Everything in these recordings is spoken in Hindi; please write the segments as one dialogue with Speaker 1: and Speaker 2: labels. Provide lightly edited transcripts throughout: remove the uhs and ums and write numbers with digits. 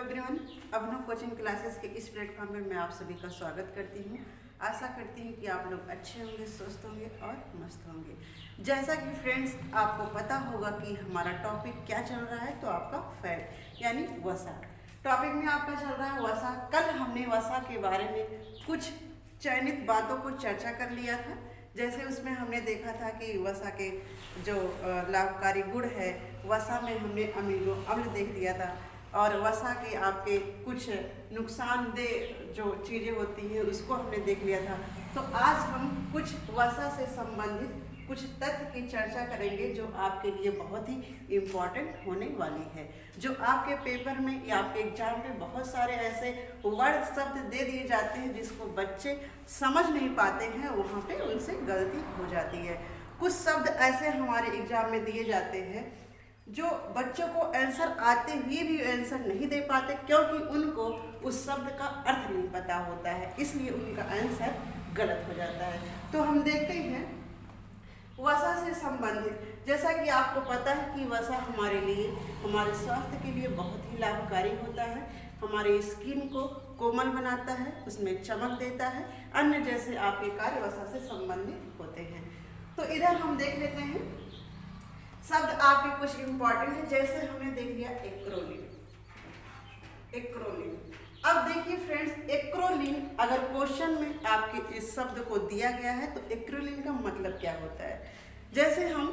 Speaker 1: एवरीवन, अभिनव कोचिंग क्लासेस के इस प्लेटफॉर्म में मैं आप सभी का स्वागत करती हूँ। आशा करती हूँ कि आप लोग अच्छे होंगे, स्वस्थ होंगे और मस्त होंगे। जैसा कि फ्रेंड्स आपको पता होगा कि हमारा टॉपिक क्या चल रहा है, तो आपका फैट यानी वसा टॉपिक में आपका चल रहा है वसा। कल हमने वसा के बारे में कुछ चयनित बातों को चर्चा कर लिया था। जैसे उसमें हमने देखा था कि वसा के जो लाभकारी गुण है, वसा में हमने अमीनो अम्ल देख लिया था और वसा के आपके कुछ नुकसानदेह जो चीज़ें होती हैं उसको हमने देख लिया था। तो आज हम कुछ वसा से संबंधित कुछ तथ्य की चर्चा करेंगे जो आपके लिए बहुत ही इम्पॉर्टेंट होने वाली है। जो आपके पेपर में या आपके एग्जाम में बहुत सारे ऐसे वर्ड शब्द दे दिए जाते हैं जिसको बच्चे समझ नहीं पाते हैं, वहाँ पे उनसे गलती हो जाती है। कुछ शब्द ऐसे हमारे एग्जाम में दिए जाते हैं जो बच्चों को आंसर आते हुए भी आंसर नहीं दे पाते, क्योंकि उनको उस शब्द का अर्थ नहीं पता होता है, इसलिए उनका आंसर गलत हो जाता है। तो हम देखते हैं वसा से संबंधित, जैसा कि आपको पता है कि वसा हमारे लिए, हमारे स्वास्थ्य के लिए बहुत ही लाभकारी होता है। हमारे स्किन को कोमल बनाता है, उसमें चमक देता है, अन्य जैसे आपके कार्य वसा से संबंधित होते हैं। तो इधर हम देख लेते हैं शब्द आपके कुछ इंपॉर्टेंट है। जैसे हमने देख लिया एक्रोलीन। अब देखिए फ्रेंड्स, एक्रोलीन अगर क्वेश्चन में आपके इस शब्द को दिया गया है तो एक्रोलीन का मतलब क्या होता है। जैसे हम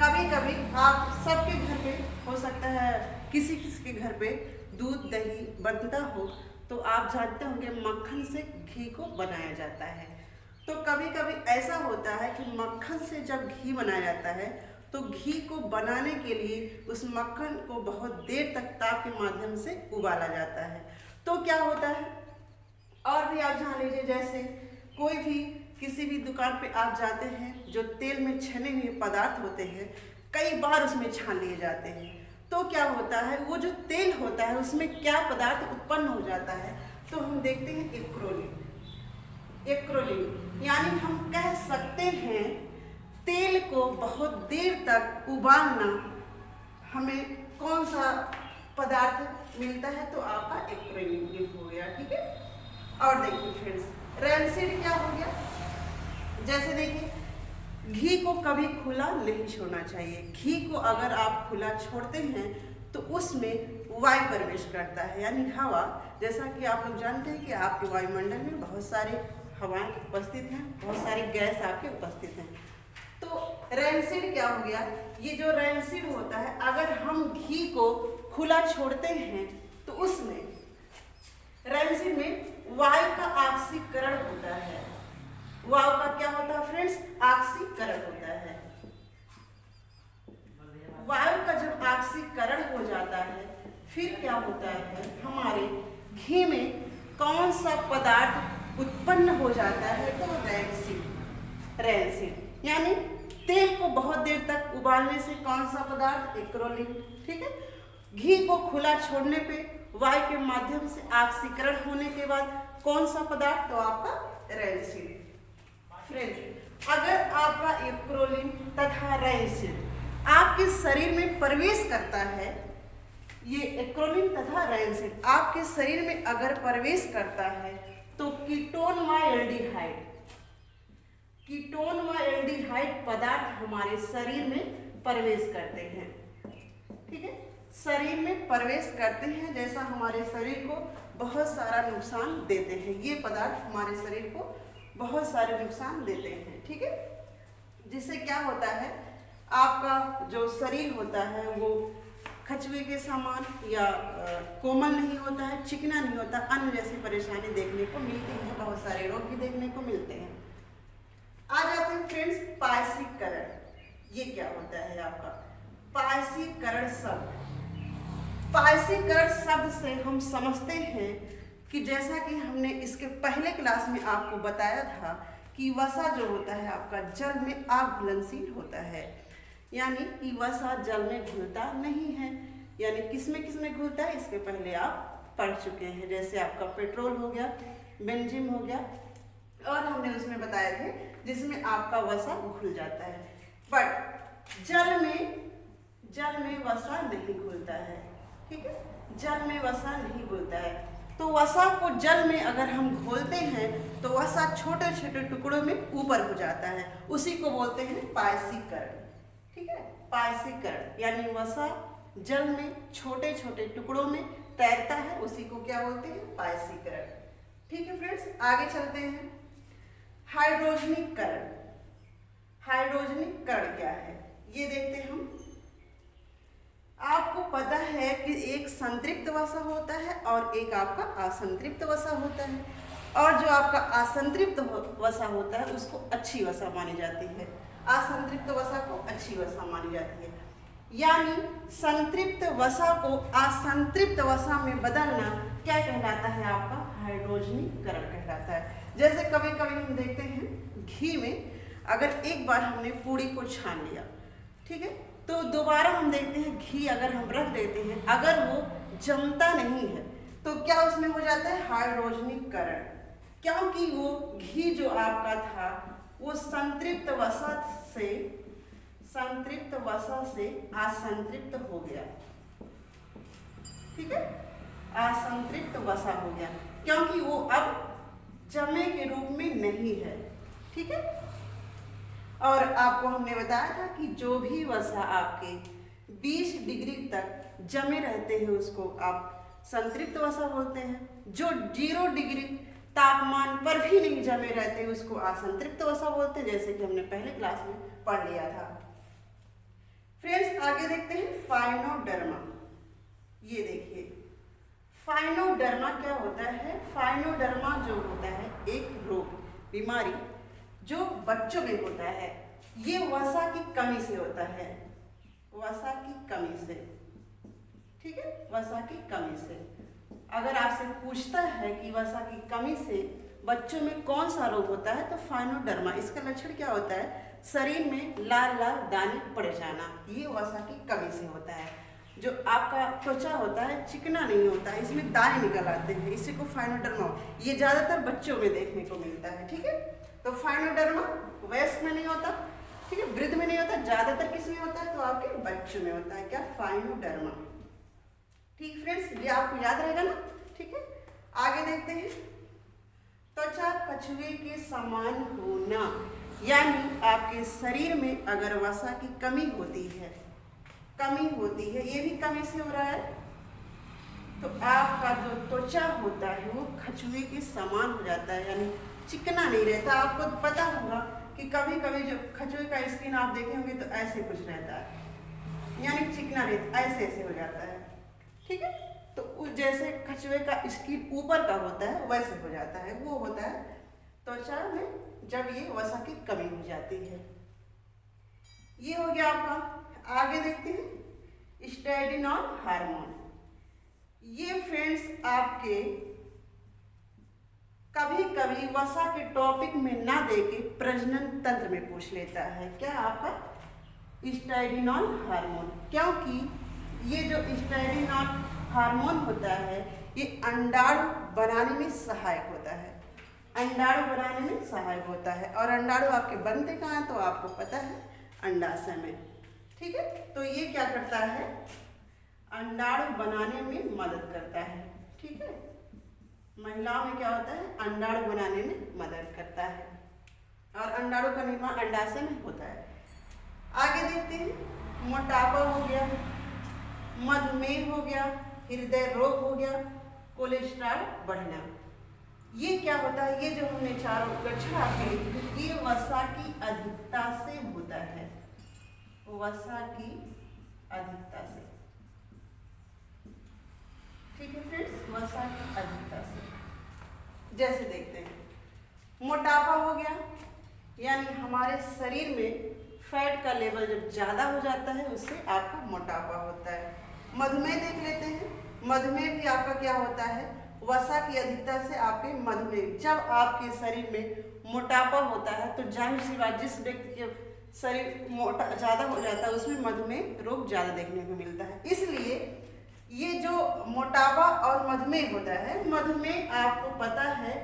Speaker 1: कभी कभी आप सबके घर पे हो सकता है, किसी किसी के घर पे दूध दही बनता हो, तो आप जानते होंगे मक्खन से घी को बनाया जाता है। तो कभी कभी ऐसा होता है कि मक्खन से जब घी बनाया जाता है तो घी को बनाने के लिए उस मक्खन को बहुत देर तक ताप के माध्यम से उबाला जाता है। तो क्या होता है, और भी आप जान लीजिए, जैसे कोई भी किसी भी दुकान पे आप जाते हैं, जो तेल में छने हुए पदार्थ होते हैं कई बार उसमें छान लिए जाते हैं। तो क्या होता है, वो जो तेल होता है उसमें क्या पदार्थ उत्पन्न हो जाता है, तो हम देखते हैं एक्रोलीन यानी हम कह सकते हैं तेल को बहुत देर तक उबालना हमें कौन सा पदार्थ मिलता है, तो आपका एक्रोलीन हो गया। ठीक है, और देखिए फ्रेंड्स, रैंसिड क्या हो गया। जैसे देखिए घी को कभी खुला नहीं छोड़ना चाहिए। घी को अगर आप खुला छोड़ते हैं तो उसमें वायु प्रवेश करता है यानी हवा। जैसा कि आप लोग जानते हैं कि आपके वायुमंडल में बहुत सारे हवाएं उपस्थित हैं, बहुत सारी गैस आपके उपस्थित हैं। तो रैंसिड क्या हो गया, ये जो रैंसिड होता है, अगर हम घी को खुला छोड़ते हैं तो उसमें रैंसिड में वायु का ऑक्सीकरण होता है। वायु का क्या होता है फ्रेंड्स, ऑक्सीकरण होता है। वायु का जब ऑक्सीकरण हो जाता है फिर क्या होता है, हमारे घी में कौन सा पदार्थ उत्पन्न हो जाता है, तो रैंसिड यानी तेल को बहुत देर तक उबालने से कौन सा पदार्थ, एक्रोलीन। ठीक है, घी को खुला छोड़ने पे वायु के माध्यम से ऑक्सीकरण होने के बाद कौन सा पदार्थ, तो आपका रैंसिड। फ्रेंड्स, अगर आपका एक्रोलीन तथा रैंसिड आपके शरीर में प्रवेश करता है, ये एक्रोलीन तथा रैंसिड आपके शरीर में अगर प्रवेश करता है तो कीटोन व एल्डिहाइड पदार्थ हमारे शरीर में प्रवेश करते हैं। ठीक है, शरीर में प्रवेश करते हैं, जैसा हमारे शरीर को बहुत सारा नुकसान देते हैं। ये पदार्थ हमारे शरीर को बहुत सारे नुकसान देते हैं। ठीक है, जिससे क्या होता है, आपका जो शरीर होता है वो खचवे के समान या कोमल नहीं होता है, चिकना नहीं होता, अन्य जैसी परेशानी देखने को मिलती है, बहुत सारे रोग भी देखने को मिलते हैं। आ जाते हैं फ्रेंड्स पायसीकरण। ये क्या होता है आपका पायसीकरण शब्द से हम समझते हैं कि जैसा कि हमने इसके पहले क्लास में आपको बताया था कि वसा जो होता है आपका जल में अघुलनशील होता है, यानी कि वसा जल में घुलता नहीं है। यानी किसमें घुलता है, इसके पहले आप पढ़ चुके हैं। जैसे आपका पेट्रोल हो गया, बेंजीन हो गया, और हमने उसमें बताए थे जिसमें आपका वसा घुल जाता है। बट जल में वसा नहीं घुलता है। ठीक है, जल में वसा नहीं घुलता है। तो वसा को जल में अगर हम घोलते हैं तो वसा छोटे छोटे टुकड़ों में ऊपर हो जाता है, उसी को बोलते हैं पायसीकरण। ठीक है, पायसीकरण यानी वसा जल में छोटे छोटे टुकड़ों में तैरता है, उसी को क्या बोलते हैं, पायसीकरण। ठीक है फ्रेंड्स, आगे चलते हैं। हाइड्रोजनीकरण। हाइड्रोजनीकरण क्या है ये देखते हैं हम। आपको पता है कि एक संतृप्त वसा होता है और एक आपका असंतृप्त वसा होता है, और जो आपका असंतृप्त वसा होता है उसको अच्छी वसा मानी जाती है, असंतृप्त वसा को अच्छी वसा मानी जाती है। यानी संतृप्त वसा को असंतृप्त वसा में बदलना क्या कहलाता है, आपका हाइड्रोजनीकरण कहलाता है। जैसे कभी कभी हम देखते हैं घी में अगर एक बार हमने पूड़ी को छान लिया, ठीक है, तो दोबारा हम देखते हैं घी अगर हम रख देते हैं, अगर वो जमता नहीं है तो क्या उसमें हो जाता है, हाइड्रोजनीकरण। क्योंकि वो घी जो आपका था वो संतृप्त वसा से असंतृप्त हो गया। ठीक है, असंतृप्त वसा हो गया क्योंकि वो अब जमे के रूप में नहीं है। ठीक है, और आपको हमने बताया था कि जो भी वसा आपके 20 डिग्री तक जमे रहते हैं उसको आप संतृप्त वसा बोलते हैं, जो 0 डिग्री तापमान पर भी नहीं जमे रहते उसको असंतृप्त वसा बोलते हैं, जैसे कि हमने पहले क्लास में पढ़ लिया था। फ्रेंड्स, आगे देखते हैं फाइनोडर्मा। ये देखिए फाइनोडर्मा क्या होता है। फाइनोडर्मा जो होता है एक रोग, बीमारी जो बच्चों में होता है, ये वसा की कमी से होता है, वसा की कमी से। ठीक है, वसा की कमी से। अगर आपसे पूछता है कि वसा की कमी से बच्चों में कौन सा रोग होता है तो फाइनोडर्मा। इसका लक्षण क्या होता है, शरीर में लाल लाल दाने पड़ जाना, ये वसा की कमी से होता है। जो आपका त्वचा होता है चिकना नहीं होता है, इसमें दाने निकल आते हैं, इसी को फाइनोडर्मा, ये ज्यादातर बच्चों में देखने को मिलता है। ठीक है, तो फाइनोडर्मा वयस्क में नहीं होता, ठीक है, वृद्ध में नहीं होता, ज्यादातर किस में होता है तो आपके बच्चों में होता है, क्या, फाइनोडर्मा। ठीक फ्रेंड्स, ये आपको याद रहेगा ना। ठीक है, आगे देखते हैं त्वचा कछुए के समान होना, यानी आपके शरीर में अगर वसा की कमी होती है, ये भी कमी से हो रहा है, तो आपका जो त्वचा होता है वो कछुए के समान हो जाता है, यानी चिकना नहीं रहता। आपको पता होगा कि कभी कभी जो कछुए का स्किन आप देखे होंगे तो ऐसे कुछ रहता है, यानी चिकना रहता, ऐसे ऐसे हो जाता है। ठीक है, तो जैसे कछुए का स्किन ऊपर का होता है वैसे हो जाता है, वो होता है त्वचा में जब ये वसा की कमी हो जाती है। ये हो गया आपका। आगे देखते हैं स्टेडिनॉल हार्मोन। ये फ्रेंड्स आपके कभी कभी वसा के टॉपिक में ना देके प्रजनन तंत्र में पूछ लेता है, क्या, आपका स्टेडिनॉल हार्मोन। क्योंकि ये जो स्टेडिनॉल हार्मोन होता है ये अंडाणु बनाने में सहायक होता है, अंडाणु बनाने में सहायक होता है। और अंडाणु आपके बनते कहाँ हैं तो आपको पता है, अंडाशय में। ठीक है, तो ये क्या करता है, अंडाणु बनाने में मदद करता है। ठीक है, महिलाओं में क्या होता है, अंडाणु बनाने में मदद करता है, और अंडाणु का निर्माण अंडाशय में होता है। आगे देखते हैं मोटापा हो गया, मधुमेह हो गया, हृदय रोग हो गया, कोलेस्ट्रॉल बढ़ना। ये क्या होता है, ये जो हमने चारों लक्षण आपके लिखे ये वसा की अधिकता से होता है, वसा की अधिकता से। ठीक है फ्रेंड्स, वसा की अधिकता से। जैसे देखते हैं मोटापा हो गया, यानी हमारे शरीर में फैट का लेवल जब ज़्यादा हो जाता है उससे आपका मोटापा होता है। मधुमेह देख लेते हैं, मधुमेह भी आपका क्या होता है, वसा की अधिकता से आपके मधुमेह। जब आपके शरीर में मोटापा होता है तो जाहिर सी बात, जिस व्यक्ति के शरीर मोटा ज़्यादा हो जाता है उसमें मधुमेह रोग ज़्यादा देखने को मिलता है। इसलिए ये जो मोटापा और मधुमेह होता है, मधुमेह आपको पता है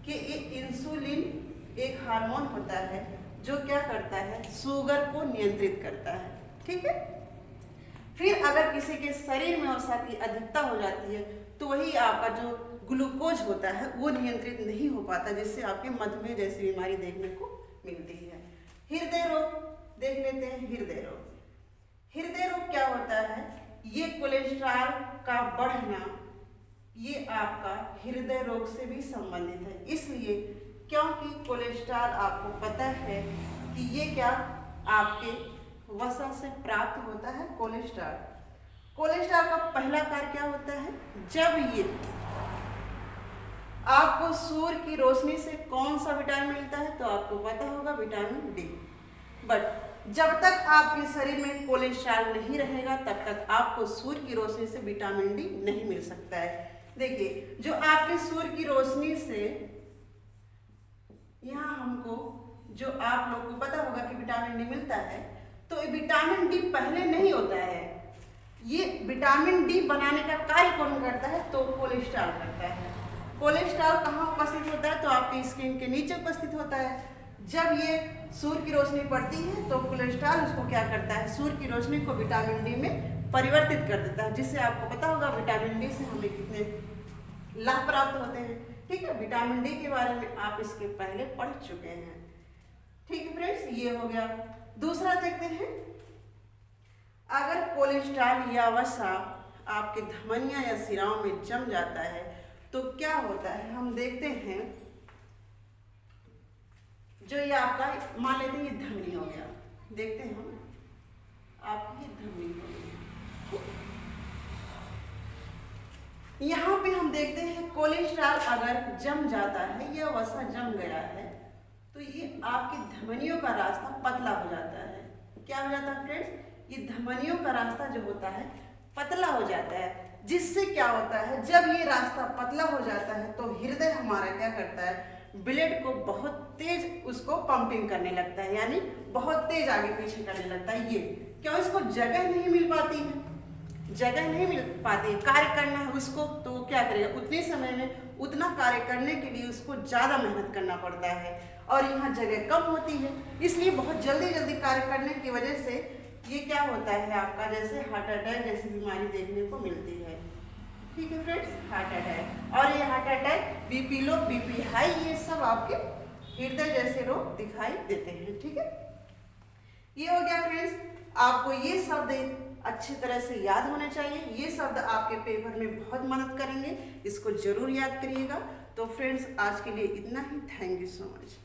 Speaker 1: कि ये इंसुलिन एक हार्मोन होता है जो क्या करता है, शुगर को नियंत्रित करता है। ठीक है फिर अगर किसी के शरीर में वसा की अधिकता हो जाती है तो वही आपका जो ग्लूकोज होता है वो नियंत्रित नहीं हो पाता, जिससे आपके मधुमेह जैसी बीमारी देखने को मिलती है। हृदय रोग देख लेते हैं। हृदय रोग क्या होता है? ये कोलेस्ट्रॉल का बढ़ना, ये आपका हृदय रोग से भी संबंधित है। इसलिए क्योंकि कोलेस्ट्रॉल आपको पता है कि ये क्या आपके वसा से प्राप्त होता है। कोलेस्ट्रॉल का पहला कार्य क्या होता है? जब ये आपको सूर्य की रोशनी से कौन सा विटामिन मिलता है तो आपको पता होगा विटामिन डी। बट जब तक आपके शरीर में कोलेस्ट्रॉल नहीं रहेगा तब तक आपको सूर्य की रोशनी से विटामिन डी नहीं मिल सकता है। देखिए, जो आपके सूर्य की रोशनी से यहाँ हमको जो आप लोग को पता होगा कि विटामिन डी मिलता है, तो विटामिन डी पहले नहीं होता है। ये विटामिन डी बनाने का कार्य कौन करता है? तो कोलेस्ट्रॉल करता है। कोलेस्ट्रॉल कहाँ उपस्थित होता है? तो आपकी स्किन के नीचे उपस्थित होता है। जब ये सूर्य की रोशनी पड़ती है तो कोलेस्ट्रॉल उसको क्या करता है? सूर्य की रोशनी को विटामिन डी में परिवर्तित कर देता है, जिससे आपको पता होगा विटामिन डी से हमें कितने लाभ प्राप्त होते हैं। ठीक है, विटामिन डी के बारे में आप इसके पहले पढ़ चुके हैं। ठीक है फ्रेंड्स, ये हो गया। दूसरा देखते हैं, अगर कोलेस्ट्रॉल या वसा आपके धमनियां या सिराओं में जम जाता है तो क्या होता है? हम देखते हैं, जो ये आपका मान लेते हैं ये धमनी हो गया, देखते हैं हम आपकी धमनी हो गई। यहाँ पे हम देखते हैं कोलेस्ट्रॉल अगर जम जाता है या वसा जम गया है तो ये आपकी धमनियों का रास्ता पतला हो जाता है। क्या हो जाता है फ्रेंड्स? ये धमनियों का रास्ता जो होता है पतला हो जाता है, जिससे क्या होता है, जब ये रास्ता पतला हो जाता है तो हृदय हमारा क्या करता है? ब्लड को बहुत तेज उसको पंपिंग करने लगता है, यानी बहुत तेज आगे पीछे करने लगता है। ये क्यों? इसको जगह नहीं मिल पाती है, कार्य करना है उसको, तो वो क्या करेगा? उतने समय में उतना कार्य करने के लिए उसको ज़्यादा मेहनत करना पड़ता है और यहाँ जगह कम होती है, इसलिए बहुत जल्दी कार्य करने की वजह से ये क्या होता है आपका, जैसे हार्ट अटैक जैसी बीमारी देखने को मिलती है। ठीक है फ्रेंड्स, हार्ट अटैक, और ये heart attack, BP low, BP high, ये सब आपके हृदय जैसे रोग दिखाई देते हैं। ठीक है, ये हो गया फ्रेंड्स। आपको ये शब्द अच्छी तरह से याद होने चाहिए। ये शब्द आपके पेपर में बहुत मदद करेंगे, इसको जरूर याद करिएगा। तो फ्रेंड्स, आज के लिए इतना ही। Thank you so much.